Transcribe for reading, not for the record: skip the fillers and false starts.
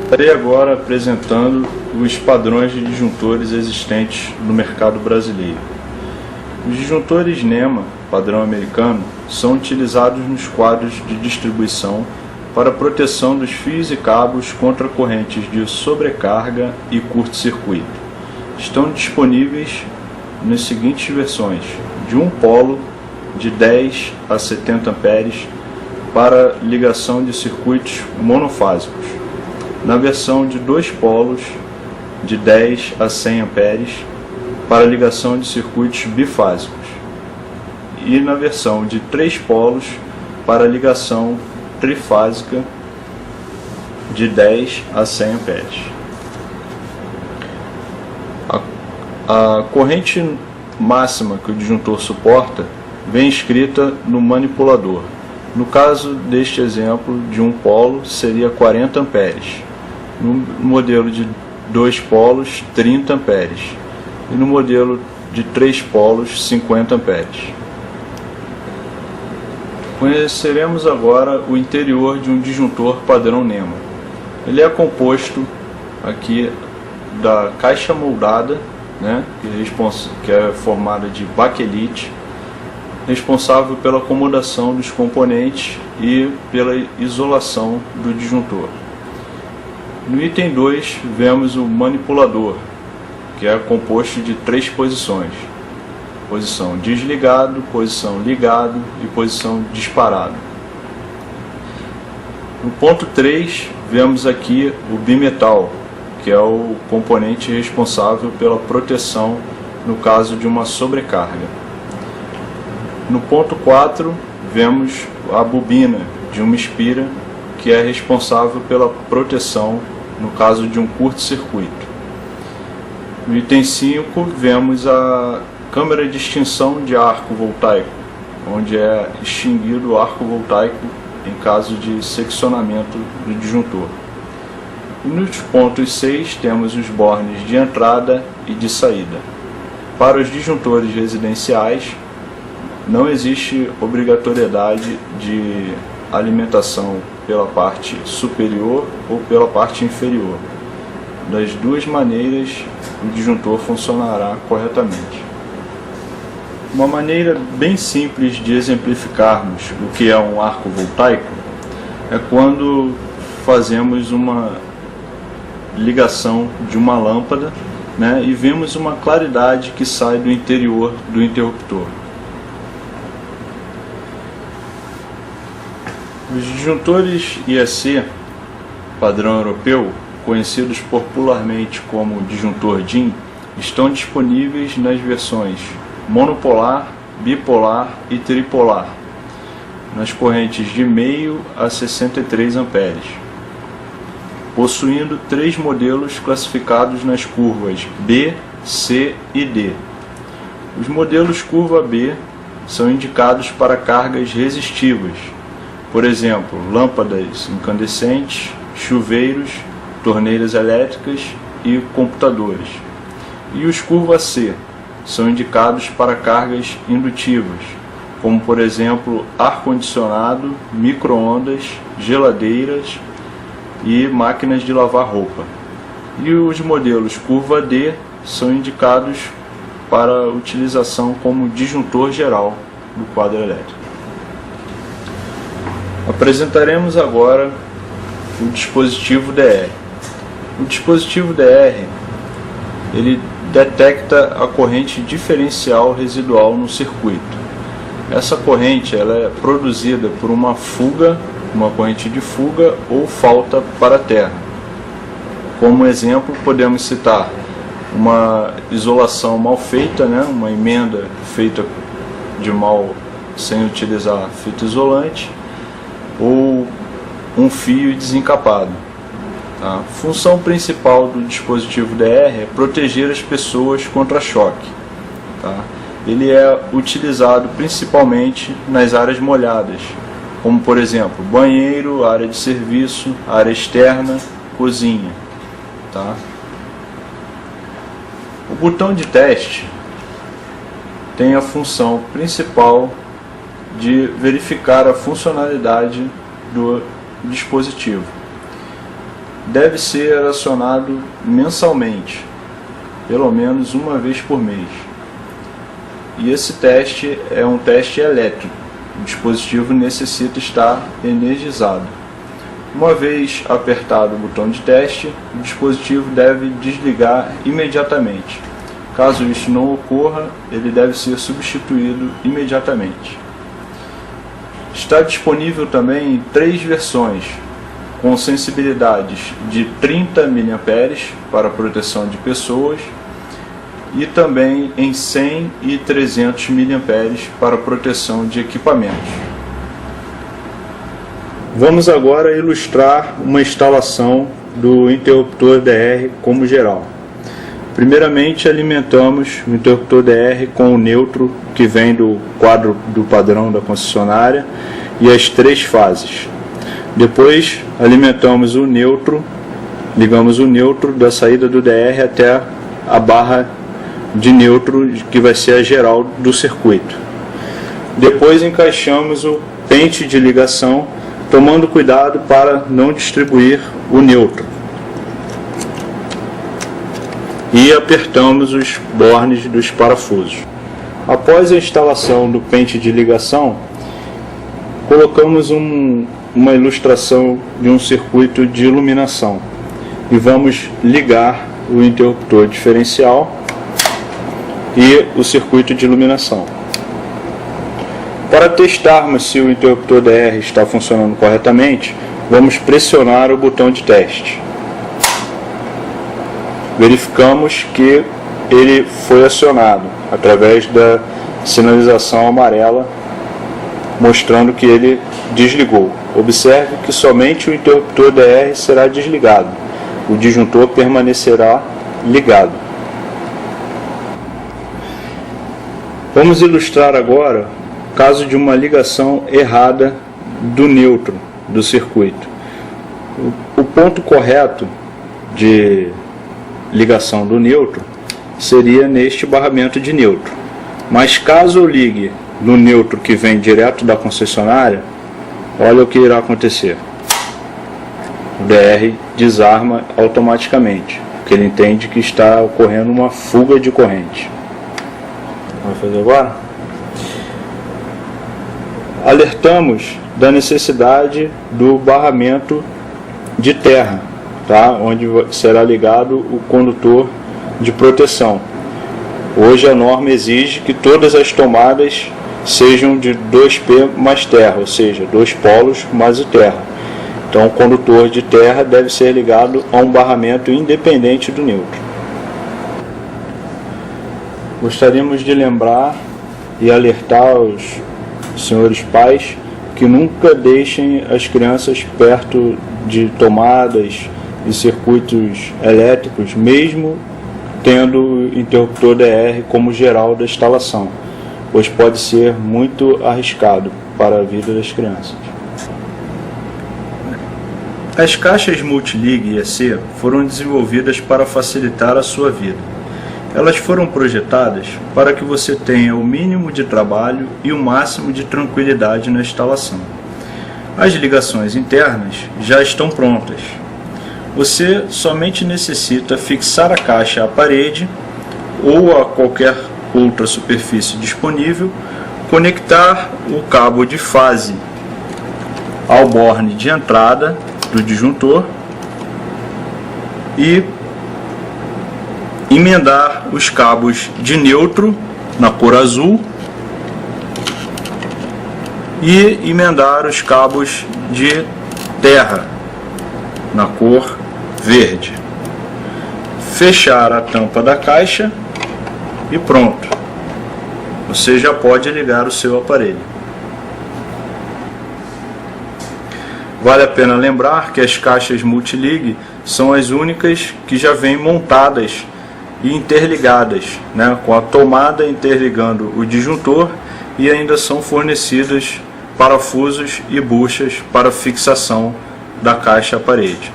Estarei agora apresentando os padrões de disjuntores existentes no mercado brasileiro. Os disjuntores NEMA, padrão americano, são utilizados nos quadros de distribuição para proteção dos fios e cabos contra correntes de sobrecarga e curto-circuito. Estão disponíveis nas seguintes versões: de 1 polo de 10 a 70 amperes para ligação de circuitos monofásicos, na versão de 2 polos de 10 a 100 amperes para ligação de circuitos bifásicos, e na versão de 3 polos para ligação trifásica de 10 a 100 amperes. A corrente máxima que o disjuntor suporta vem escrita no manipulador. No caso deste exemplo de 1 polo, seria 40 amperes. No modelo de 2 polos, 30 amperes. E no modelo de 3 polos, 50 amperes. Conheceremos agora o interior de um disjuntor padrão NEMA. Ele é composto aqui da caixa moldada, que é formada de baquelite, responsável pela acomodação dos componentes e pela isolação do disjuntor. No item 2, vemos o manipulador, que é composto de 3 posições: posição desligado, posição ligado e posição disparado. No ponto 3, vemos aqui o bimetal, que é o componente responsável pela proteção no caso de uma sobrecarga. No ponto 4, vemos a bobina de uma espira, que é responsável pela proteção no caso de um curto-circuito. No item 5, vemos a câmara de extinção de arco voltaico, onde é extinguido o arco voltaico em caso de seccionamento do disjuntor. E nos pontos 6, temos os bornes de entrada e de saída. Para os disjuntores residenciais, não existe obrigatoriedade de alimentação pela parte superior ou pela parte inferior. Das duas maneiras, o disjuntor funcionará corretamente. Uma maneira bem simples de exemplificarmos o que é um arco voltaico é quando fazemos uma ligação de uma lâmpada, e vemos uma claridade que sai do interior do interruptor. Os disjuntores IEC padrão europeu, conhecidos popularmente como disjuntor DIN, estão disponíveis nas versões monopolar, bipolar e tripolar, nas correntes de meio a 63 amperes, possuindo 3 modelos classificados nas curvas B, C e D. Os modelos curva B são indicados para cargas resistivas, por exemplo, lâmpadas incandescentes, chuveiros, torneiras elétricas e computadores. E os curva C são indicados para cargas indutivas, como por exemplo ar-condicionado, micro-ondas, geladeiras e máquinas de lavar roupa. E os modelos curva D são indicados para utilização como disjuntor geral do quadro elétrico. Apresentaremos agora o dispositivo DR. O dispositivo DR, ele detecta a corrente diferencial residual no circuito. Essa corrente ela é produzida por uma fuga, uma corrente de fuga ou falta para a terra. Como exemplo, podemos citar uma isolação mal feita, uma emenda feita de mal sem utilizar fita isolante, ou um fio desencapado. A função principal do dispositivo DR é proteger as pessoas contra choque. Ele é utilizado principalmente nas áreas molhadas, como por exemplo banheiro, área de serviço, área externa, cozinha. O botão de teste tem a função principal de verificar a funcionalidade do dispositivo. deve ser acionado mensalmente, pelo menos uma vez por mês. E esse teste é um teste elétrico. O dispositivo necessita estar energizado. Uma vez apertado o botão de teste, o dispositivo deve desligar imediatamente. Caso isso não ocorra, ele deve ser substituído imediatamente. Está disponível também em 3 versões, com sensibilidades de 30 mA para proteção de pessoas e também em 100 e 300 mA para proteção de equipamentos. Vamos agora ilustrar uma instalação do interruptor DR como geral. Primeiramente, alimentamos o interruptor DR com o neutro que vem do quadro do padrão da concessionária e as 3 fases. Depois, alimentamos o neutro, ligamos o neutro da saída do DR até a barra de neutro, que vai ser a geral do circuito. Depois, encaixamos o pente de ligação, tomando cuidado para não distribuir o neutro. E apertamos os bornes dos parafusos. Após a instalação do pente de ligação, colocamos uma ilustração de um circuito de iluminação e vamos ligar o interruptor diferencial e o circuito de iluminação. Para testarmos se o interruptor DR está funcionando corretamente, vamos pressionar o botão de teste. Verificamos que ele foi acionado através da sinalização amarela, mostrando que ele desligou. Observe que somente o interruptor DR será desligado, o disjuntor permanecerá ligado. Vamos ilustrar agora o caso de uma ligação errada do neutro do circuito. O ponto correto de ligação do neutro seria neste barramento de neutro. Mas caso eu ligue no neutro que vem direto da concessionária, olha o que irá acontecer. O DR desarma automaticamente, porque ele entende que está ocorrendo uma fuga de corrente. Vamos fazer agora? Alertamos da necessidade do barramento de terra, tá? Onde será ligado o condutor de proteção. Hoje a norma exige que todas as tomadas sejam de 2P mais terra, ou seja, 2 polos mais o terra. Então o condutor de terra deve ser ligado a um barramento independente do neutro. Gostaríamos de lembrar e alertar os senhores pais que nunca deixem as crianças perto de tomadas e circuitos elétricos, mesmo tendo o interruptor DR como geral da instalação, pois pode ser muito arriscado para a vida das crianças. As caixas Multilig EC foram desenvolvidas para facilitar a sua vida. Elas foram projetadas para que você tenha o mínimo de trabalho e o máximo de tranquilidade na instalação. As ligações internas já estão prontas. Você somente necessita fixar a caixa à parede ou a qualquer outra superfície disponível, conectar o cabo de fase ao borne de entrada do disjuntor e emendar os cabos de neutro na cor azul e emendar os cabos de terra na cor verde. Fechar a tampa da caixa e pronto. Você já pode ligar o seu aparelho. Vale a pena lembrar que as caixas Multilig são as únicas que já vêm montadas e interligadas, com a tomada interligando o disjuntor, e ainda são fornecidas parafusos e buchas para fixação da caixa à parede.